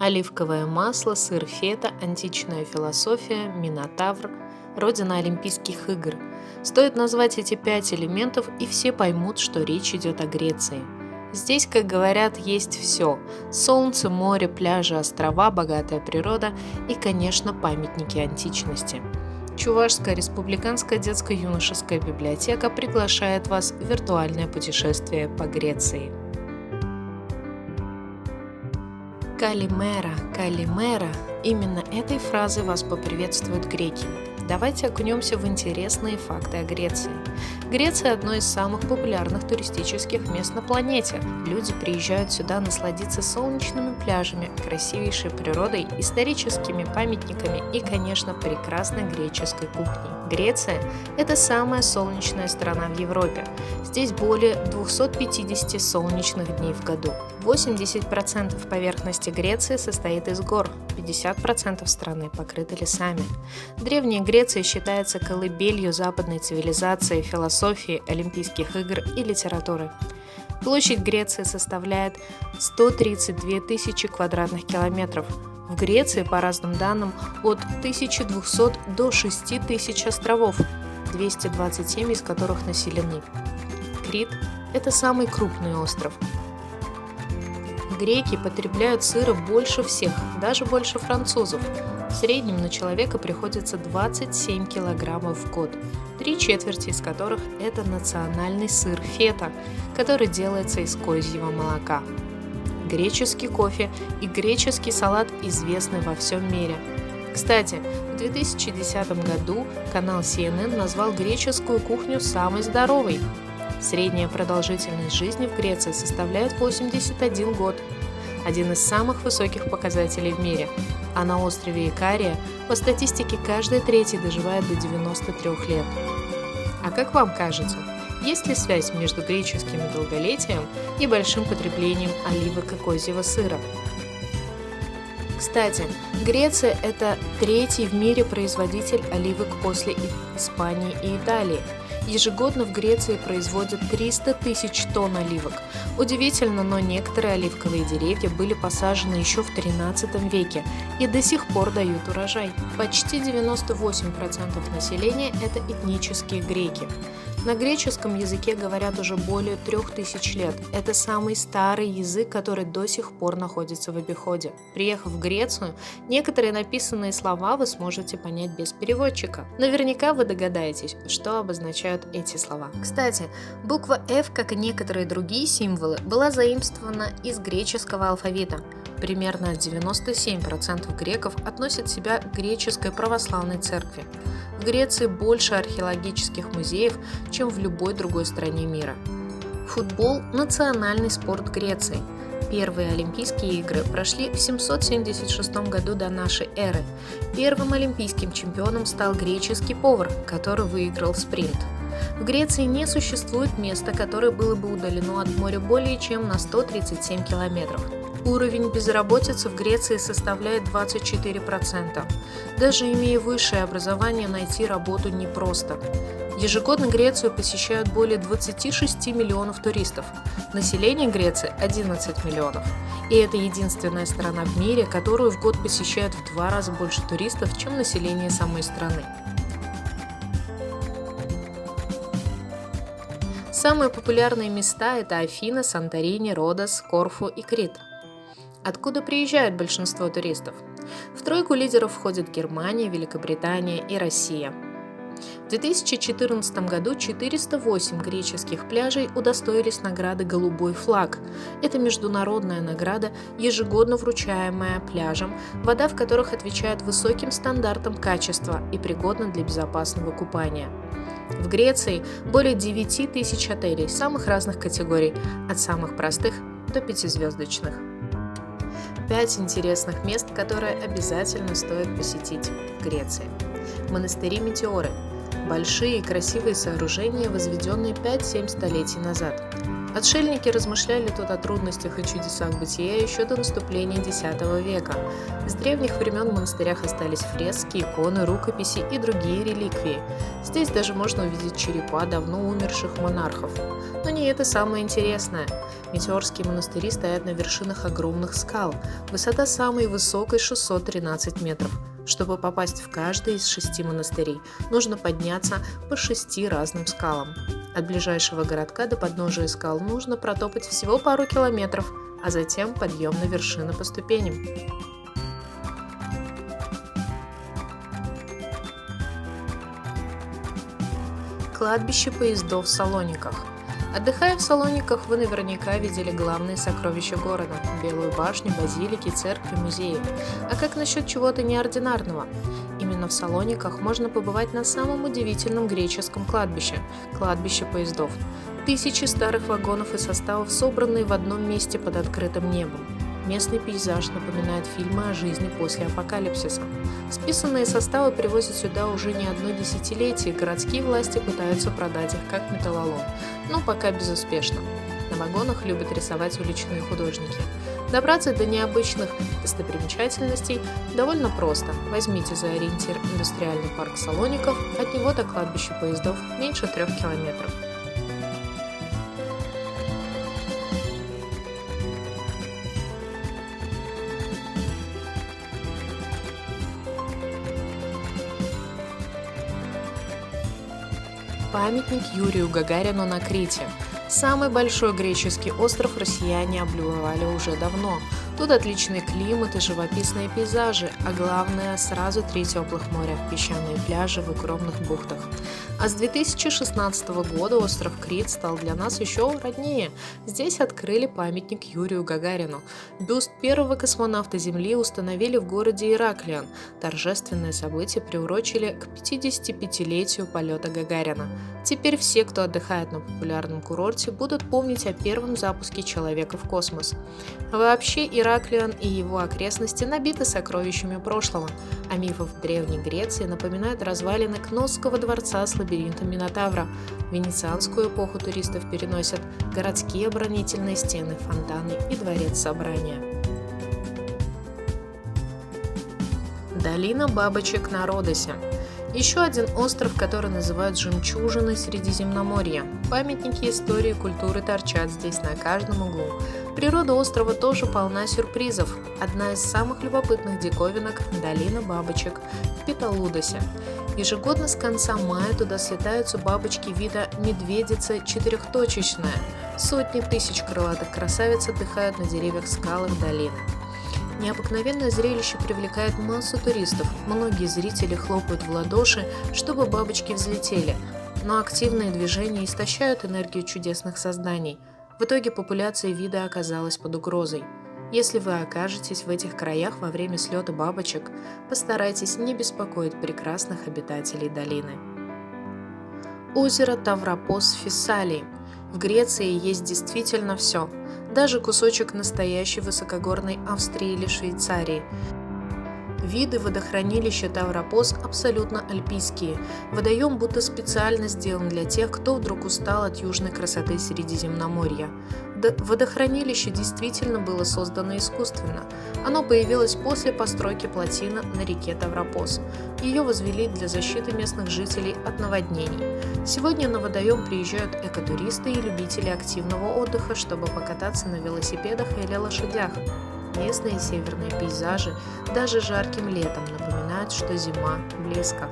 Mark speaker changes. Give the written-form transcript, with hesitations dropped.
Speaker 1: Оливковое масло, сыр фета, античная философия, Минотавр, родина Олимпийских игр. Стоит назвать эти 5 элементов, и все поймут, что речь идет о Греции. Здесь, как говорят, есть все: солнце, море, пляжи, острова, богатая природа и, конечно, памятники античности. Чувашская республиканская детско-юношеская библиотека приглашает вас в виртуальное путешествие по Греции. Калимера, Калимера – именно этой фразой вас поприветствуют греки. Давайте окунемся в интересные факты о Греции. Греция – одно из самых популярных туристических мест на планете. Люди приезжают сюда насладиться солнечными пляжами, красивейшей природой, историческими памятниками и, конечно, прекрасной греческой кухней. Греция – это самая солнечная страна в Европе. Здесь более 250 солнечных дней в году. 80% поверхности Греции состоит из гор, 50% страны покрыты лесами. Древняя Греция считается колыбелью западной цивилизации, философии, Олимпийских игр и литературы. Площадь Греции составляет 132 тысячи квадратных километров. В Греции, по разным данным, от 1200 до 6000 островов, 227 из которых населены. Крит – это самый крупный остров. Греки потребляют сыра больше всех, даже больше французов. В среднем на человека приходится 27 килограммов в год, 3/4 из которых это национальный сыр фета, который делается из козьего молока. Греческий кофе и греческий салат известны во всем мире. Кстати, в 2010 году канал CNN назвал греческую кухню самой здоровой. Средняя продолжительность жизни в Греции составляет 81 год, один из самых высоких показателей в мире, а на острове Икария по статистике каждый третий доживает до 93 лет. А как вам кажется, есть ли связь между греческим долголетием и большим потреблением оливок и козьего сыра? Кстати, Греция – это третий в мире производитель оливок после Испании и Италии. Ежегодно в Греции производят 300 тысяч тонн оливок. Удивительно, но некоторые оливковые деревья были посажены еще в XIII веке и до сих пор дают урожай. Почти 98% населения – это этнические греки. На греческом языке говорят уже более 3000 лет. Это самый старый язык, который до сих пор находится в обиходе. Приехав в Грецию, некоторые написанные слова вы сможете понять без переводчика. Наверняка вы догадаетесь, что обозначают эти слова. Кстати, буква F, как и некоторые другие символы, была заимствована из греческого алфавита. Примерно 97% греков относят себя к греческой православной церкви. В Греции больше археологических музеев, чем в любой другой стране мира. Футбол – национальный спорт Греции. Первые Олимпийские игры прошли в 776 году до нашей эры. Первым олимпийским чемпионом стал греческий повар, который выиграл спринт. В Греции не существует места, которое было бы удалено от моря более чем на 137 километров. Уровень безработицы в Греции составляет 24%. Даже имея высшее образование, найти работу непросто. Ежегодно Грецию посещают более 26 миллионов туристов. Население Греции – 11 миллионов. И это единственная страна в мире, которую в год посещают в 2 раза больше туристов, чем население самой страны. Самые популярные места – это Афины, Санторини, Родос, Корфу и Крит. Откуда приезжают большинство туристов? В тройку лидеров входят Германия, Великобритания и Россия. В 2014 году 408 греческих пляжей удостоились награды «Голубой флаг». Это международная награда, ежегодно вручаемая пляжам, вода в которых отвечает высоким стандартам качества и пригодна для безопасного купания. В Греции более 9000 отелей самых разных категорий, от самых простых до 5-звездочных. 5 интересных мест, которые обязательно стоит посетить в Греции. Монастыри-метеоры – большие и красивые сооружения, возведенные 5-7 столетий назад. Отшельники размышляли тут о трудностях и чудесах бытия еще до наступления X века. С древних времен в монастырях остались фрески, иконы, рукописи и другие реликвии. Здесь даже можно увидеть черепа давно умерших монархов. Но не это самое интересное. Метеорские монастыри стоят на вершинах огромных скал. Высота самой высокой 613 метров. Чтобы попасть в каждый из 6 монастырей, нужно подняться по 6 разным скалам. От ближайшего городка до подножия скал нужно протопать всего пару километров, а затем подъем на вершины по ступеням. Кладбище поездов в Салониках. Отдыхая в Салониках, вы наверняка видели главные сокровища города – Белую башню, базилики, церкви, музеи. А как насчет чего-то неординарного? Именно в Салониках можно побывать на самом удивительном греческом кладбище – кладбище поездов. Тысячи старых вагонов и составов, собранные в одном месте под открытым небом. Местный пейзаж напоминает фильмы о жизни после апокалипсиса. Списанные составы привозят сюда уже не одно десятилетие, городские власти пытаются продать их как металлолом, но пока безуспешно. На вагонах любят рисовать уличные художники. Добраться до необычных достопримечательностей довольно просто. Возьмите за ориентир индустриальный парк Салоников, от него до кладбища поездов меньше 3 километров. Памятник Юрию Гагарину на Крите. Самый большой греческий остров россияне облюбовали уже давно. Тут отличный климат и живописные пейзажи, а главное, сразу 3 теплых моря, песчаные пляжи в укромных бухтах. А с 2016 года остров Крит стал для нас еще роднее. Здесь открыли памятник Юрию Гагарину. Бюст первого космонавта Земли установили в городе Ираклион. Торжественное событие приурочили к 55-летию полета Гагарина. Теперь все, кто отдыхает на популярном курорте, будут помнить о первом запуске человека в космос. Вообще, Ираклион и его окрестности набиты сокровищами прошлого, а мифы в Древней Греции напоминают развалины Кносского дворца с лабиринтом Минотавра. В венецианскую эпоху туристов переносят городские оборонительные стены, фонтаны и дворец собрания. Долина бабочек на Родосе. Еще один остров, который называют жемчужиной Средиземноморья. Памятники истории и культуры торчат здесь на каждом углу. Природа острова тоже полна сюрпризов. Одна из самых любопытных диковинок – долина бабочек в Петалудосе. Ежегодно с конца мая туда слетаются бабочки вида медведица четырехточечная. Сотни тысяч крылатых красавиц отдыхают на деревьях скалах долины. Необыкновенное зрелище привлекает массу туристов. Многие зрители хлопают в ладоши, чтобы бабочки взлетели, но активные движения истощают энергию чудесных созданий. В итоге популяция вида оказалась под угрозой. Если вы окажетесь в этих краях во время слета бабочек, постарайтесь не беспокоить прекрасных обитателей долины. Озеро Тавропос в Фессалии. В Греции есть действительно все. Даже кусочек настоящей высокогорной Австрии или Швейцарии. Виды водохранилища Тавропос абсолютно альпийские. Водоем будто специально сделан для тех, кто вдруг устал от южной красоты Средиземноморья. Водохранилище действительно было создано искусственно. Оно появилось после постройки плотины на реке Тавропос. Ее возвели для защиты местных жителей от наводнений. Сегодня на водоем приезжают экотуристы и любители активного отдыха, чтобы покататься на велосипедах или лошадях. Местные северные пейзажи даже жарким летом напоминают, что зима близко.